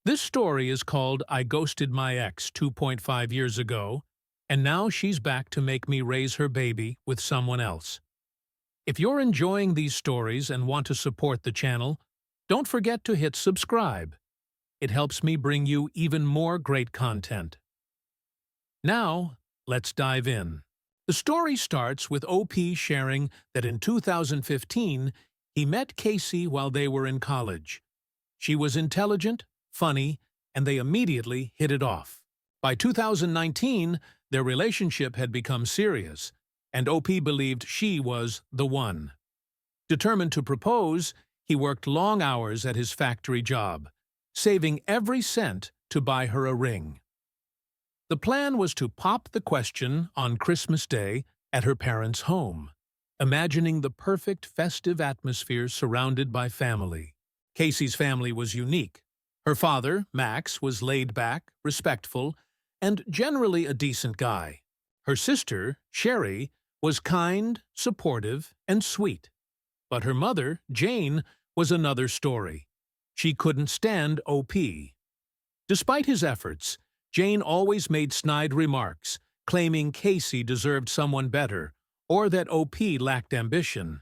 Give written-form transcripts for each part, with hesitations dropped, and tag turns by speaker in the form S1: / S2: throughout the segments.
S1: This story is called I Ghosted My Ex 2.5 years ago, and now she's back to make me raise her baby with someone else. If you're enjoying these stories and want to support the channel, don't forget to hit subscribe. It helps me bring you even more great content. Now, let's dive in. The story starts with OP sharing that in 2015, he met Casey while they were in college. She was intelligent, funny, and they immediately hit it off. By 2019, their relationship had become serious, and OP believed she was the one. Determined to propose, he worked long hours at his factory job, saving every cent to buy her a ring. The plan was to pop the question on Christmas Day at her parents' home, imagining the perfect festive atmosphere surrounded by family. Casey's family was unique. Her father, Max, was laid back, respectful, and generally a decent guy. Her sister, Sherry, was kind, supportive, and sweet. But her mother, Jane, was another story. She couldn't stand OP. Despite his efforts, Jane always made snide remarks, claiming Casey deserved someone better, or that OP lacked ambition.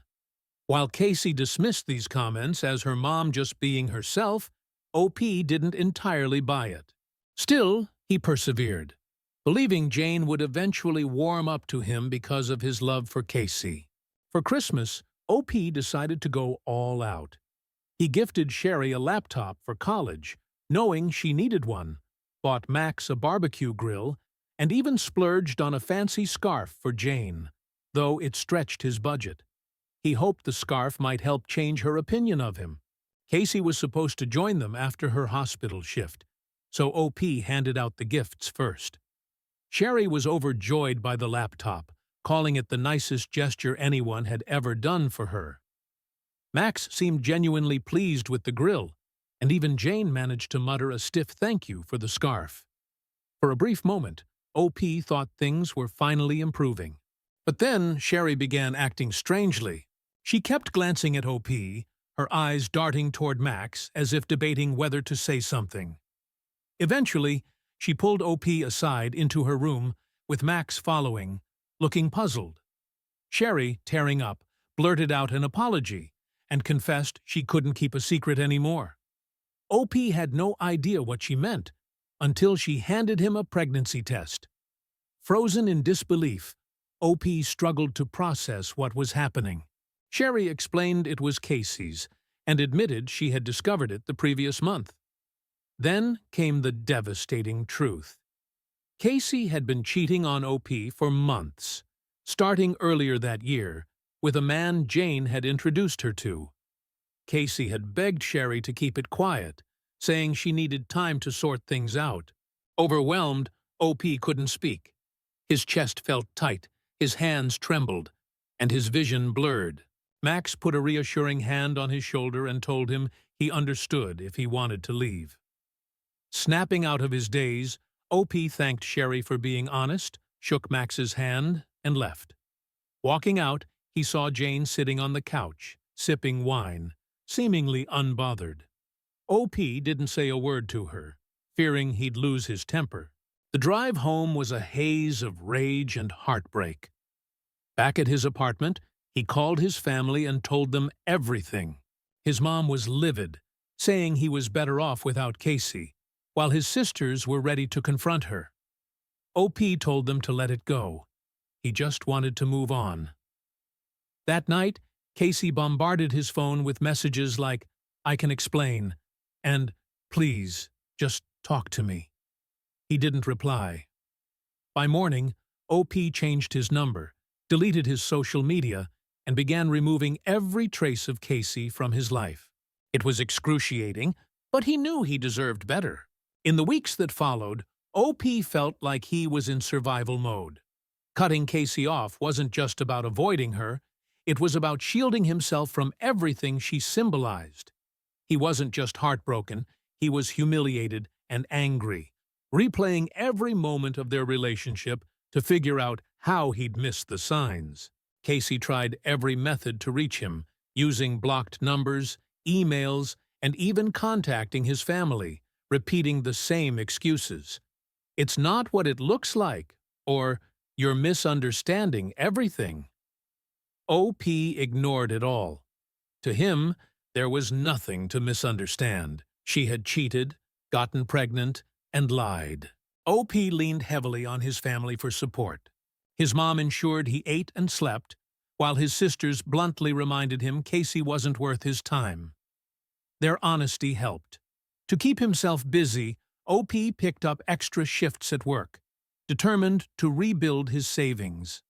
S1: While Casey dismissed these comments as her mom just being herself, OP didn't entirely buy it. Still, he persevered, believing Jane would eventually warm up to him because of his love for Casey. For Christmas, OP decided to go all out. He gifted Sherry a laptop for college, knowing she needed one, bought Max a barbecue grill, and even splurged on a fancy scarf for Jane, though it stretched his budget. He hoped the scarf might help change her opinion of him. Casey was supposed to join them after her hospital shift, so OP handed out the gifts first. Sherry was overjoyed by the laptop, calling it the nicest gesture anyone had ever done for her. Max seemed genuinely pleased with the grill, and even Jane managed to mutter a stiff thank you for the scarf. For a brief moment, OP thought things were finally improving. But then Sherry began acting strangely. She kept glancing at OP, her eyes darting toward Max as if debating whether to say something. Eventually, she pulled OP aside into her room, with Max following, looking puzzled. Sherry, tearing up, blurted out an apology and confessed she couldn't keep a secret anymore. OP had no idea what she meant until she handed him a pregnancy test. Frozen in disbelief, OP struggled to process what was happening. Sherry explained it was Casey's and admitted she had discovered it the previous month. Then came the devastating truth. Casey had been cheating on OP for months, starting earlier that year with a man Jane had introduced her to. Casey had begged Sherry to keep it quiet, saying she needed time to sort things out. Overwhelmed, OP couldn't speak. His chest felt tight, his hands trembled, and his vision blurred. Max put a reassuring hand on his shoulder and told him he understood if he wanted to leave. Snapping out of his daze, OP thanked Sherry for being honest, shook Max's hand, and left. Walking out, he saw Jane sitting on the couch, sipping wine, seemingly unbothered. OP didn't say a word to her, fearing he'd lose his temper. The drive home was a haze of rage and heartbreak. Back at his apartment, he called his family and told them everything. His mom was livid, saying he was better off without Casey, while his sisters were ready to confront her. OP told them to let it go. He just wanted to move on. That night, Casey bombarded his phone with messages like, "I can explain," and "Please, just talk to me." He didn't reply. By morning, OP changed his number, deleted his social media, and began removing every trace of Casey from his life. It was excruciating, but he knew he deserved better. In the weeks that followed, OP felt like he was in survival mode. Cutting Casey off wasn't just about avoiding her, it was about shielding himself from everything she symbolized. He wasn't just heartbroken, he was humiliated and angry, replaying every moment of their relationship to figure out how he'd missed the signs. Casey tried every method to reach him, using blocked numbers, emails, and even contacting his family, repeating the same excuses. "It's not what it looks like," or "You're misunderstanding everything." OP ignored it all. To him, there was nothing to misunderstand. She had cheated, gotten pregnant, and lied. OP leaned heavily on his family for support. His mom ensured he ate and slept, while his sisters bluntly reminded him Casey wasn't worth his time. Their honesty helped. To keep himself busy, OP picked up extra shifts at work, determined to rebuild his savings.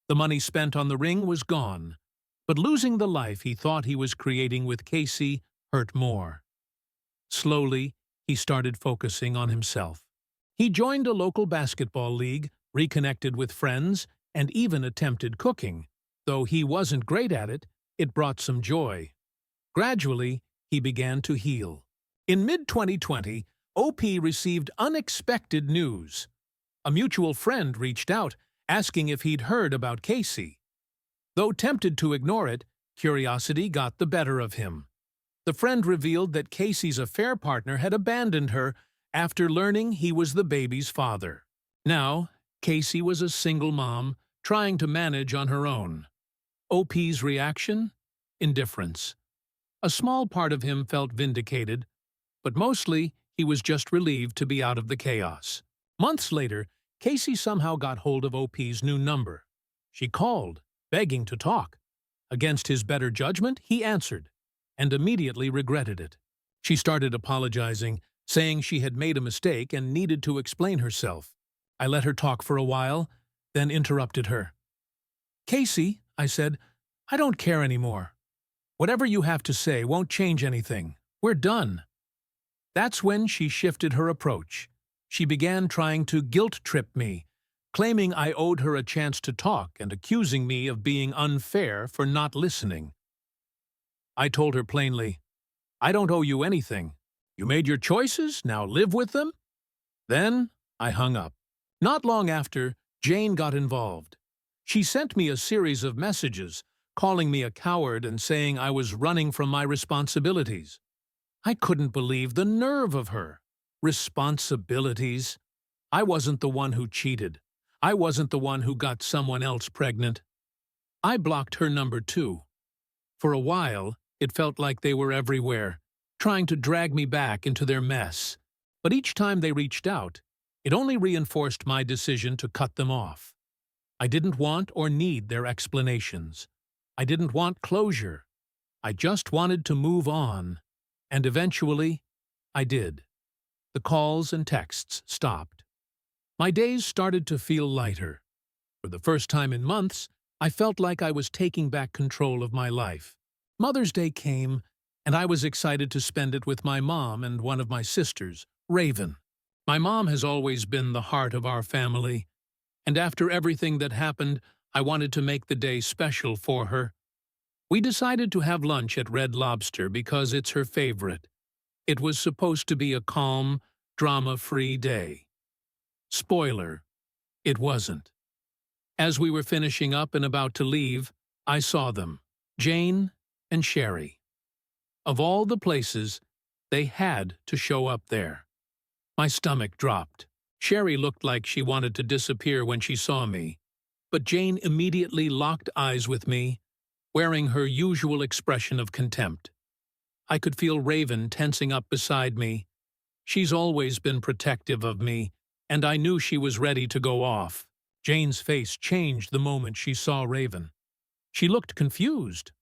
S1: The money spent on the ring was gone, but losing the life he thought he was creating with Casey hurt more. Slowly, he started focusing on himself. He joined a local basketball league, reconnected with friends, and even attempted cooking. Though he wasn't great at it, it brought some joy. Gradually, he began to heal. In mid-2020, OP received unexpected news. A mutual friend reached out, asking if he'd heard about Casey. Though tempted to ignore it, curiosity got the better of him. The friend revealed that Casey's affair partner had abandoned her after learning he was the baby's father. Now, Casey was a single mom, trying to manage on her own. OP's reaction? Indifference. A small part of him felt vindicated, but mostly he was just relieved to be out of the chaos. Months later, Casey somehow got hold of OP's new number. She called, begging to talk. Against his better judgment, he answered, and immediately regretted it. She started apologizing, saying she had made a mistake and needed to explain herself. I let her talk for a while, then interrupted her. "Casey," I said, "I don't care anymore. Whatever you have to say won't change anything. We're done." That's when she shifted her approach. She began trying to guilt-trip me, claiming I owed her a chance to talk and accusing me of being unfair for not listening. I told her plainly, "I don't owe you anything. You made your choices, now live with them." Then I hung up. Not long after, Jane got involved. She sent me a series of messages, calling me a coward and saying I was running from my responsibilities. I couldn't believe the nerve of her. Responsibilities? I wasn't the one who cheated. I wasn't the one who got someone else pregnant. I blocked her number too. For a while, it felt like they were everywhere, trying to drag me back into their mess. But each time they reached out, it only reinforced my decision to cut them off. I didn't want or need their explanations. I didn't want closure. I just wanted to move on. And eventually, I did. The calls and texts stopped. My days started to feel lighter. For the first time in months, I felt like I was taking back control of my life. Mother's Day came, and I was excited to spend it with my mom and one of my sisters, Raven. My mom has always been the heart of our family, and after everything that happened, I wanted to make the day special for her. We decided to have lunch at Red Lobster because it's her favorite. It was supposed to be a calm, drama-free day. Spoiler, it wasn't. As we were finishing up and about to leave, I saw them, Jane and Sherry. Of all the places, they had to show up there. My stomach dropped. Sherry looked like she wanted to disappear when she saw me, but Jane immediately locked eyes with me, wearing her usual expression of contempt. I could feel Raven tensing up beside me. She's always been protective of me, and I knew she was ready to go off. Jane's face changed the moment she saw Raven. She looked confused,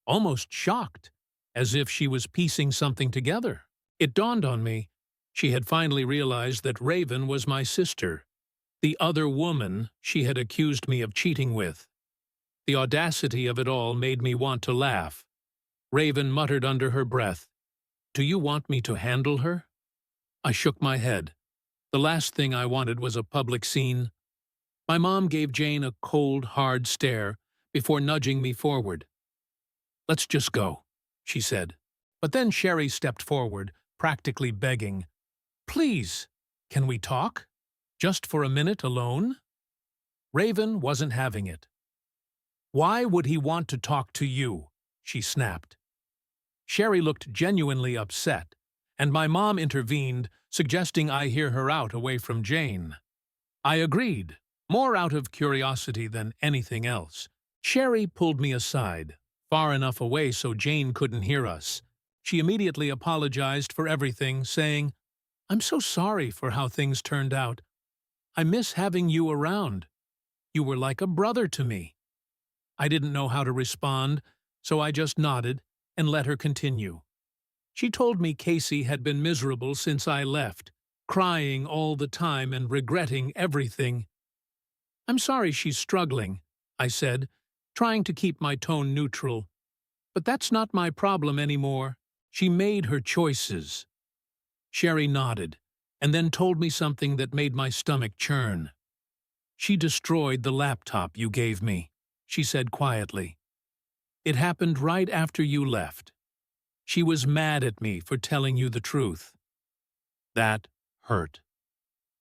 S1: almost shocked, as if she was piecing something together. It dawned on me. She had finally realized that Raven was my sister, the other woman she had accused me of cheating with. The audacity of it all made me want to laugh. Raven muttered under her breath, "Do you want me to handle her?" I shook my head. The last thing I wanted was a public scene. My mom gave Jane a cold, hard stare before nudging me forward. "Let's just go," she said. But then Sherry stepped forward, practically begging, "Please, can we talk? Just for a minute alone?" Raven wasn't having it. "Why would he want to talk to you?" she snapped. Sherry looked genuinely upset, and my mom intervened, suggesting I hear her out away from Jane. I agreed, more out of curiosity than anything else. Sherry pulled me aside, far enough away so Jane couldn't hear us. She immediately apologized for everything, saying, "I'm so sorry for how things turned out. I miss having you around. You were like a brother to me." I didn't know how to respond, so I just nodded and let her continue. She told me Casey had been miserable since I left, crying all the time and regretting everything. "I'm sorry she's struggling," I said, trying to keep my tone neutral. "But that's not my problem anymore. She made her choices." Sherry nodded, and then told me something that made my stomach churn. "She destroyed the laptop you gave me," she said quietly. "It happened right after you left. She was mad at me for telling you the truth." That hurt.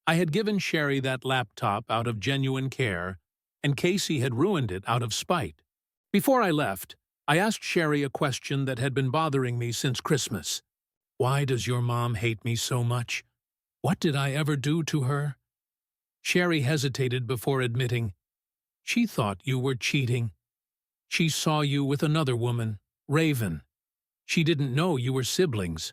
S1: I had given Sherry that laptop out of genuine care, and Casey had ruined it out of spite. Before I left, I asked Sherry a question that had been bothering me since Christmas. "Why does your mom hate me so much? What did I ever do to her?" Sherry hesitated before admitting, "She thought you were cheating. She saw you with another woman, Raven. She didn't know you were siblings."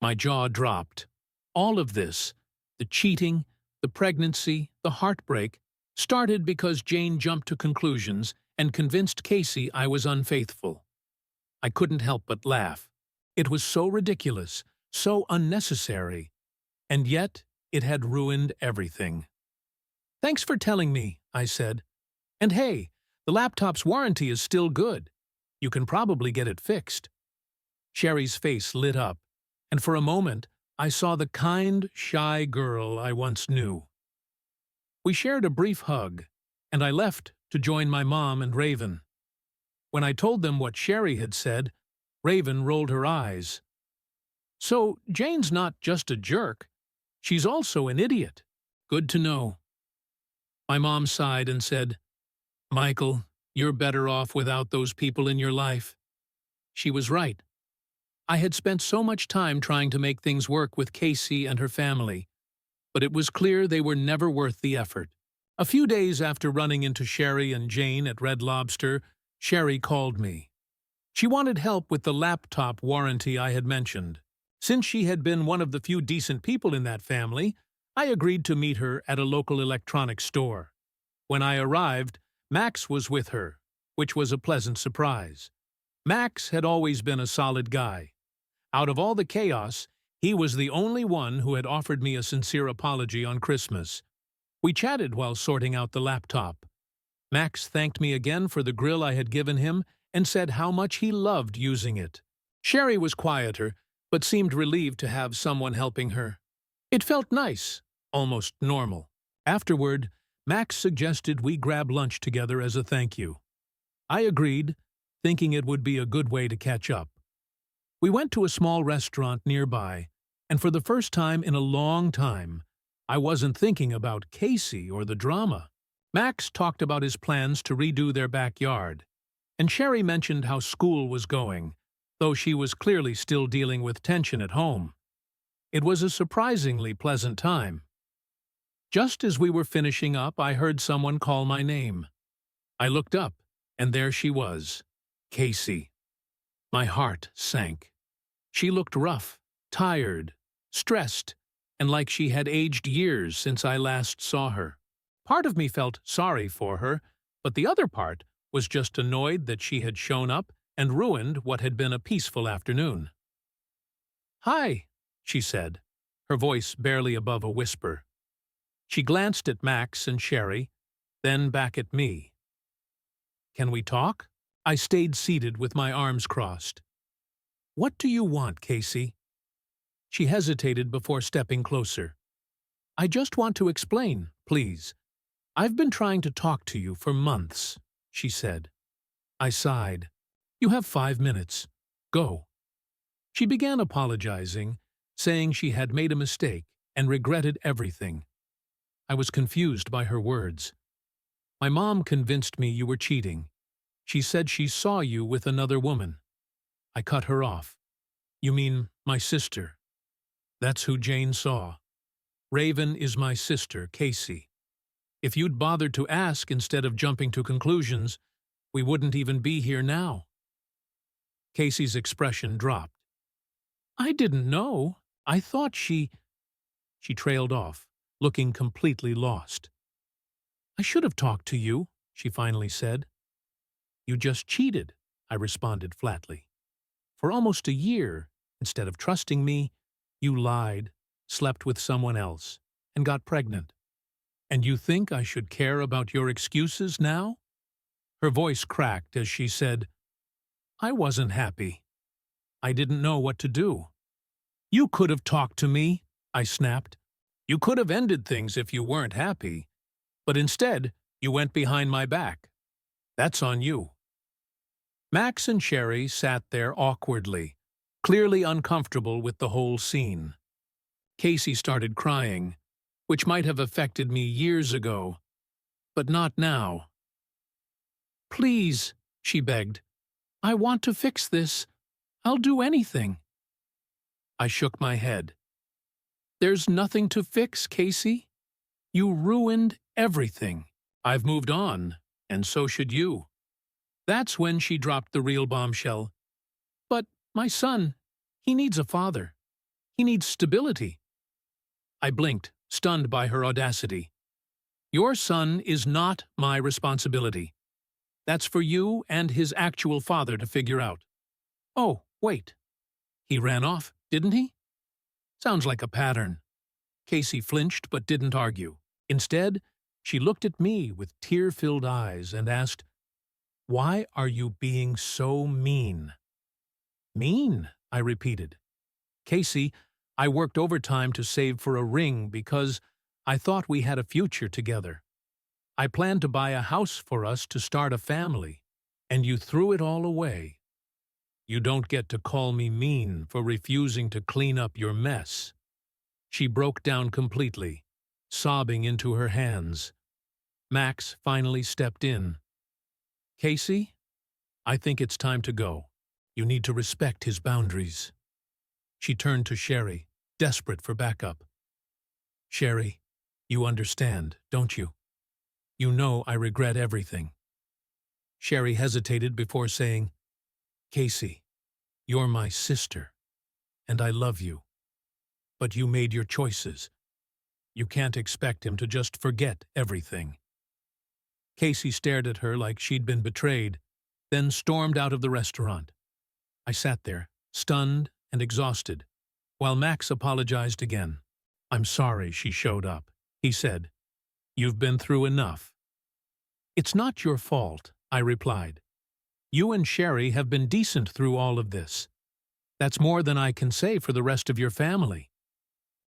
S1: My jaw dropped. All of this, the cheating, the pregnancy, the heartbreak, started because Jane jumped to conclusions and convinced Casey I was unfaithful. I couldn't help but laugh. It was so ridiculous, so unnecessary, and yet it had ruined everything. "Thanks for telling me," I said. "And hey, the laptop's warranty is still good. You can probably get it fixed." Sherry's face lit up, and for a moment I saw the kind, shy girl I once knew. We shared a brief hug, and I left to join my mom and Raven. When I told them what Sherry had said, Raven rolled her eyes. "So Jane's not just a jerk. She's also an idiot. Good to know." My mom sighed and said, "Michael, you're better off without those people in your life." She was right. I had spent so much time trying to make things work with Casey and her family, but it was clear they were never worth the effort. A few days after running into Sherry and Jane at Red Lobster, Sherry called me. She wanted help with the laptop warranty I had mentioned. Since she had been one of the few decent people in that family, I agreed to meet her at a local electronics store. When I arrived, Max was with her, which was a pleasant surprise. Max had always been a solid guy. Out of all the chaos, he was the only one who had offered me a sincere apology on Christmas. We chatted while sorting out the laptop. Max thanked me again for the grill I had given him and said how much he loved using it. Sherry was quieter, but seemed relieved to have someone helping her. It felt nice, almost normal. Afterward, Max suggested we grab lunch together as a thank you. I agreed, thinking it would be a good way to catch up. We went to a small restaurant nearby, and for the first time in a long time, I wasn't thinking about Casey or the drama. Max talked about his plans to redo their backyard, and Sherry mentioned how school was going, though she was clearly still dealing with tension at home. It was a surprisingly pleasant time. Just as we were finishing up, I heard someone call my name. I looked up, and there she was, Casey. My heart sank. She looked rough, tired, stressed, and like she had aged years since I last saw her. Part of me felt sorry for her, but the other part was just annoyed that she had shown up and ruined what had been a peaceful afternoon. "Hi," she said, her voice barely above a whisper. She glanced at Max and Sherry, then back at me. "Can we talk?" I stayed seated with my arms crossed. "What do you want, Casey?" She hesitated before stepping closer. "I just want to explain, please. I've been trying to talk to you for months," she said. I sighed. "You have 5 minutes. Go." She began apologizing, saying she had made a mistake and regretted everything. I was confused by her words. "My mom convinced me you were cheating. She said she saw you with another woman." I cut her off. "You mean my sister?" That's who Jane saw. Raven is my sister, Casey. If you'd bothered to ask instead of jumping to conclusions, we wouldn't even be here now. Casey's expression dropped. I didn't know. I thought she... She trailed off, looking completely lost. I should have talked to you, she finally said. You just cheated, I responded flatly. For almost a year, instead of trusting me, you lied, slept with someone else, and got pregnant. And you think I should care about your excuses now? Her voice cracked as she said, I wasn't happy. I didn't know what to do. You could have talked to me, I snapped. You could have ended things if you weren't happy. But instead, you went behind my back. That's on you. Max and Sherry sat there awkwardly, clearly uncomfortable with the whole scene. Casey started crying, which might have affected me years ago, but not now. Please, she begged. I want to fix this. I'll do anything. I shook my head. There's nothing to fix, Casey. You ruined everything. I've moved on, and so should you. That's when she dropped the real bombshell. But my son, he needs a father. He needs stability. I blinked, stunned by her audacity. Your son is not my responsibility. That's for you and his actual father to figure out. Oh, wait. He ran off, didn't he? Sounds like a pattern. Casey flinched but didn't argue. Instead, she looked at me with tear-filled eyes and asked, Why are you being so mean? Mean, I repeated. Casey, I worked overtime to save for a ring because I thought we had a future together. I planned to buy a house for us to start a family, and you threw it all away. You don't get to call me mean for refusing to clean up your mess. She broke down completely, sobbing into her hands. Max finally stepped in. Casey, I think it's time to go. You need to respect his boundaries. She turned to Sherry, desperate for backup. Sherry, you understand, don't you? You know I regret everything. Sherry hesitated before saying, Casey, you're my sister, and I love you. But you made your choices. You can't expect him to just forget everything. Casey stared at her like she'd been betrayed, then stormed out of the restaurant. I sat there, stunned and exhausted, while Max apologized again. I'm sorry she showed up, he said. You've been through enough. It's not your fault, I replied. You and Sherry have been decent through all of this. That's more than I can say for the rest of your family.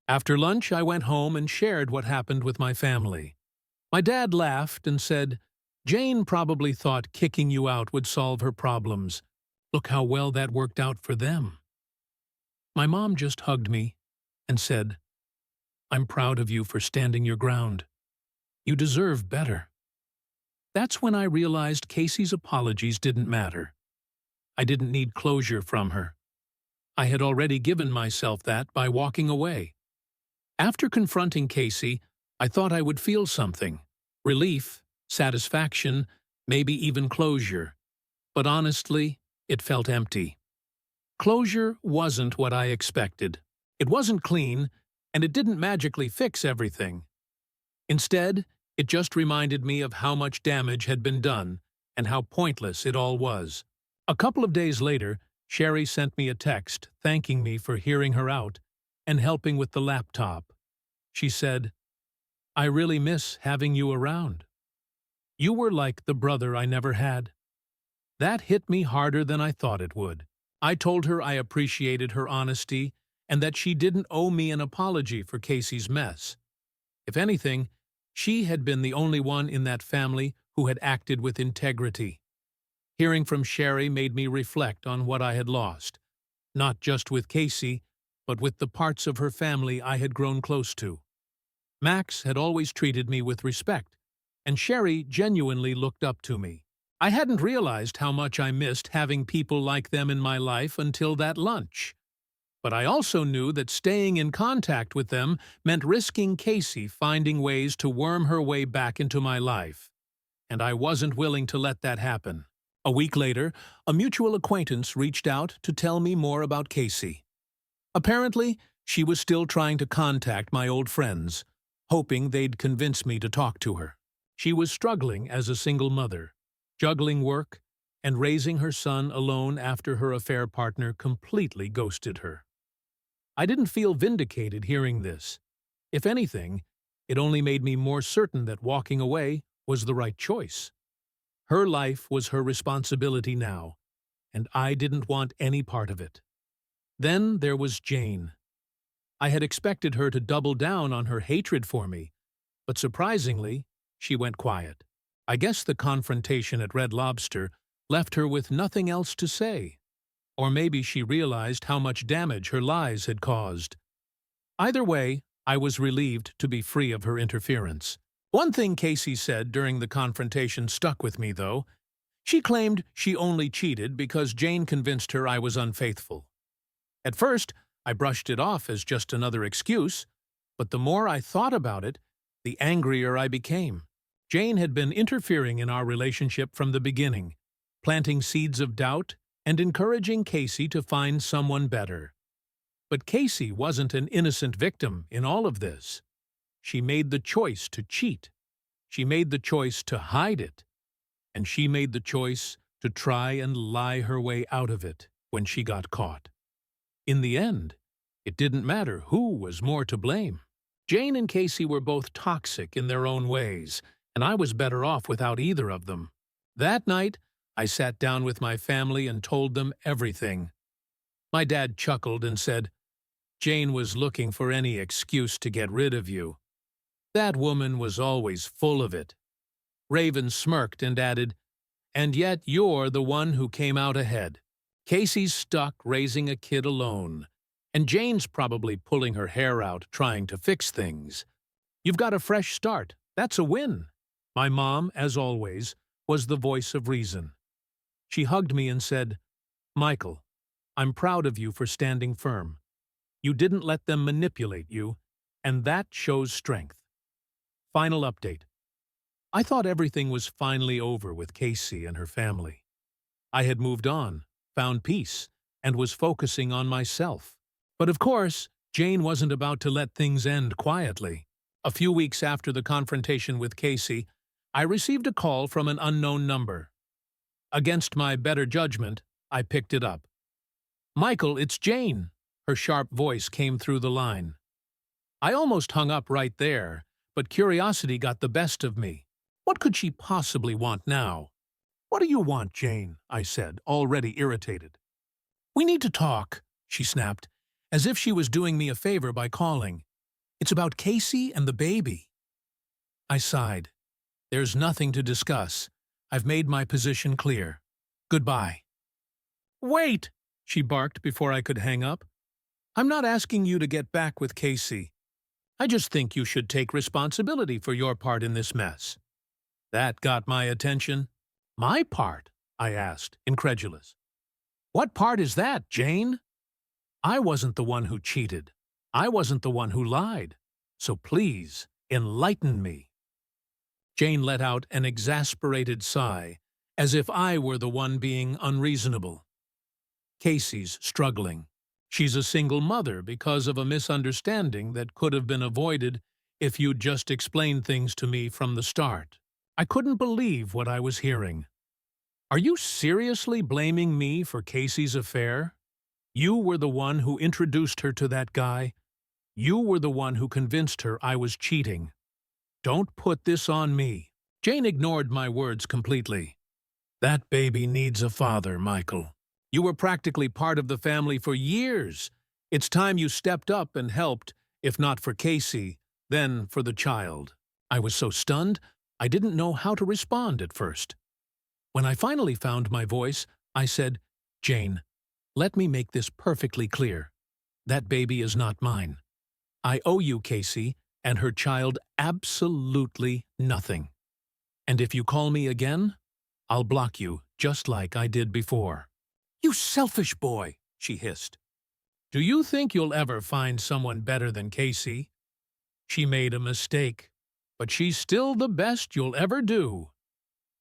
S1: After lunch, I went home and shared what happened with my family. My dad laughed and said, Jane probably thought kicking you out would solve her problems. Look how well that worked out for them. My mom just hugged me and said, I'm proud of you for standing your ground. You deserve better. That's when I realized Casey's apologies didn't matter. I didn't need closure from her. I had already given myself that by walking away. After confronting Casey, I thought I would feel something. Relief, satisfaction, maybe even closure. But honestly, it felt empty. Closure wasn't what I expected. It wasn't clean, and it didn't magically fix everything. Instead, it just reminded me of how much damage had been done and how pointless it all was. A couple of days later, Sherry sent me a text thanking me for hearing her out and helping with the laptop. She said, I really miss having you around. You were like the brother I never had. That hit me harder than I thought it would. I told her I appreciated her honesty and that she didn't owe me an apology for Casey's mess. If anything, she had been the only one in that family who had acted with integrity. Hearing from Sherry made me reflect on what I had lost, not just with Casey, but with the parts of her family I had grown close to. Max had always treated me with respect, and Sherry genuinely looked up to me. I hadn't realized how much I missed having people like them in my life until that lunch. But I also knew that staying in contact with them meant risking Casey finding ways to worm her way back into my life. And I wasn't willing to let that happen. A week later, a mutual acquaintance reached out to tell me more about Casey. Apparently, she was still trying to contact my old friends, hoping they'd convince me to talk to her. She was struggling as a single mother, juggling work, and raising her son alone after her affair partner completely ghosted her. I didn't feel vindicated hearing this. If anything, it only made me more certain that walking away was the right choice. Her life was her responsibility now, and I didn't want any part of it. Then there was Jane. I had expected her to double down on her hatred for me, but surprisingly, she went quiet. I guess the confrontation at Red Lobster left her with nothing else to say. Or maybe she realized how much damage her lies had caused. Either way, I was relieved to be free of her interference. One thing Casey said during the confrontation stuck with me, though. She claimed she only cheated because Jane convinced her I was unfaithful. At first, I brushed it off as just another excuse, but the more I thought about it, the angrier I became. Jane had been interfering in our relationship from the beginning, planting seeds of doubt and encouraging Casey to find someone better. But Casey wasn't an innocent victim in all of this. She made the choice to cheat. She made the choice to hide it. And she made the choice to try and lie her way out of it when she got caught. In the end, it didn't matter who was more to blame. Jane and Casey were both toxic in their own ways, and I was better off without either of them. That night, I sat down with my family and told them everything. My dad chuckled and said, "Jane was looking for any excuse to get rid of you. That woman was always full of it." Raven smirked and added, "And yet you're the one who came out ahead. Casey's stuck raising a kid alone, and Jane's probably pulling her hair out trying to fix things. You've got a fresh start. That's a win." My mom, as always, was the voice of reason. She hugged me and said, "Michael, I'm proud of you for standing firm. You didn't let them manipulate you, and that shows strength." Final update. I thought everything was finally over with Casey and her family. I had moved on, found peace, and was focusing on myself. But of course, Jane wasn't about to let things end quietly. A few weeks after the confrontation with Casey, I received a call from an unknown number. Against my better judgment, I picked it up. "Michael, it's Jane." Her sharp voice came through the line. I almost hung up right there, but curiosity got the best of me. What could she possibly want now? "What do you want, Jane?" I said, already irritated. "We need to talk," she snapped, as if she was doing me a favor by calling. "It's about Casey and the baby." I sighed. "There's nothing to discuss. I've made my position clear. Goodbye." "Wait!" she barked before I could hang up. "I'm not asking you to get back with Casey. I just think you should take responsibility for your part in this mess." That got my attention. "My part?" I asked, incredulous. "What part is that, Jane? I wasn't the one who cheated. I wasn't the one who lied. So please, enlighten me." Jane let out an exasperated sigh, as if I were the one being unreasonable. "Casey's struggling. She's a single mother because of a misunderstanding that could have been avoided if you'd just explained things to me from the start." I couldn't believe what I was hearing. "Are you seriously blaming me for Casey's affair? You were the one who introduced her to that guy. You were the one who convinced her I was cheating. Don't put this on me." Jane ignored my words completely. "That baby needs a father, Michael. You were practically part of the family for years. It's time you stepped up and helped, if not for Casey, then for the child." I was so stunned, I didn't know how to respond at first. When I finally found my voice, I said, "Jane, let me make this perfectly clear. That baby is not mine. I owe you Casey and her child absolutely nothing. And if you call me again, I'll block you just like I did before." "You selfish boy," she hissed. Do you think you'll ever find someone better than Casey? She made a mistake, but she's still the best you'll ever do.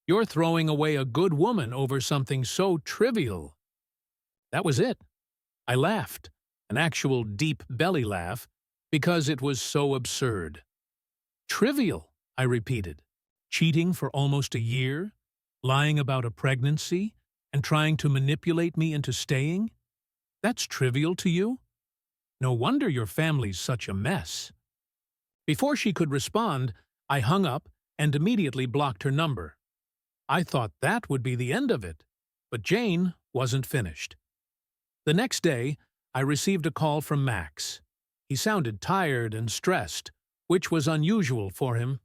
S1: You're throwing away a good woman over something so trivial. That was it. I laughed, an actual deep belly laugh, because it was so absurd. Trivial, I repeated. Cheating for almost a year, lying about a pregnancy, and trying to manipulate me into staying? That's trivial to you? No wonder your family's such a mess. Before she could respond, I hung up and immediately blocked her number. I thought that would be the end of it, but Jane wasn't finished. The next day, I received a call from Max. He sounded tired and stressed, which was unusual for him.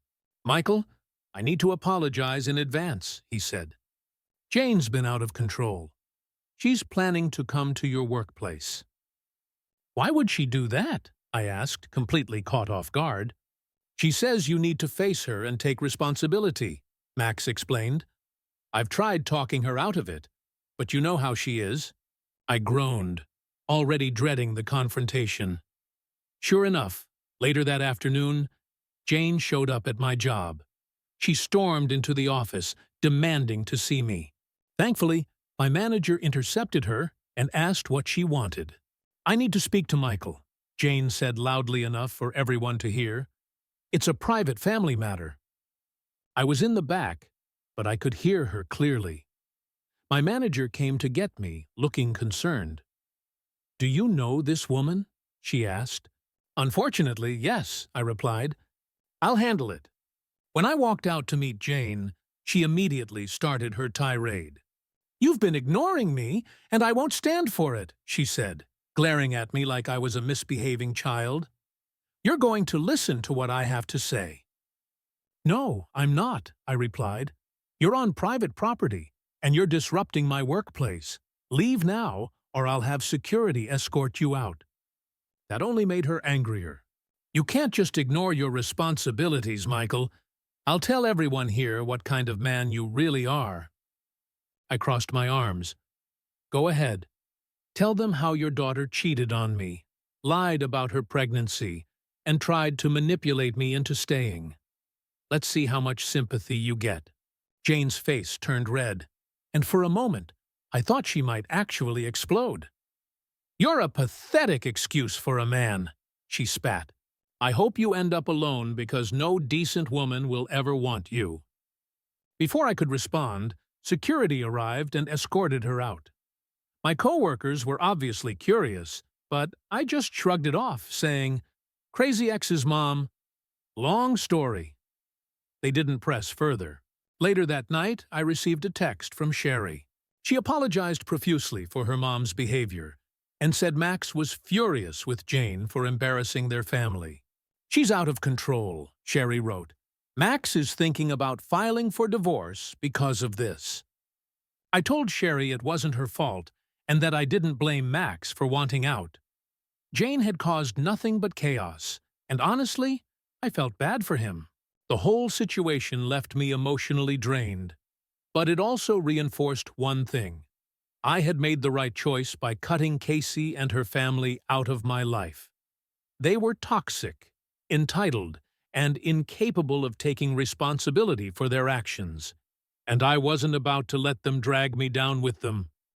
S1: "Michael, I need to apologize in advance," he said. "Jane's been out of control. She's planning to come to your workplace." "Why would she do that?" I asked, completely caught off guard. "She says you need to face her and take responsibility," Max explained. "I've tried talking her out of it, but you know how she is." I groaned, already dreading the confrontation. Sure enough, later that afternoon, Jane showed up at my job. She stormed into the office, demanding to see me. Thankfully, my manager intercepted her and asked what she wanted. "I need to speak to Michael," Jane said loudly enough for everyone to hear. "It's a private family matter." I was in the back, but I could hear her clearly. My manager came to get me, looking concerned. "Do you know this woman?" she asked. "Unfortunately, yes," I replied. "I'll handle it." When I walked out to meet Jane, she immediately started her tirade. "You've been ignoring me, and I won't stand for it," she said, glaring at me like I was a misbehaving child. "You're going to listen to what I have to say." "No, I'm not," I replied. "You're on private property, and you're disrupting my workplace. Leave now, or I'll have security escort you out." That only made her angrier. "You can't just ignore your responsibilities, Michael. I'll tell everyone here what kind of man you really are." I crossed my arms. "Go ahead. Tell them how your daughter cheated on me, lied about her pregnancy, and tried to manipulate me into staying. Let's see how much sympathy you get." Jane's face turned red, and for a moment, I thought she might actually explode. "You're a pathetic excuse for a man," she spat. "I hope you end up alone because no decent woman will ever want you." Before I could respond, security arrived and escorted her out. My coworkers were obviously curious, but I just shrugged it off, saying, "Crazy X's mom. Long story." They didn't press further. Later that night, I received a text from Sherry. She apologized profusely for her mom's behavior and said Max was furious with Jane for embarrassing their family. "She's out of control," Sherry wrote. "Max is thinking about filing for divorce because of this." I told Sherry it wasn't her fault and that I didn't blame Max for wanting out. Jane had caused nothing but chaos, and honestly, I felt bad for him. The whole situation left me emotionally drained. But it also reinforced one thing. I had made the right choice by cutting Casey and her family out of my life. They were toxic, entitled, and incapable of taking responsibility for their actions, and I wasn't about to let them drag me down with them.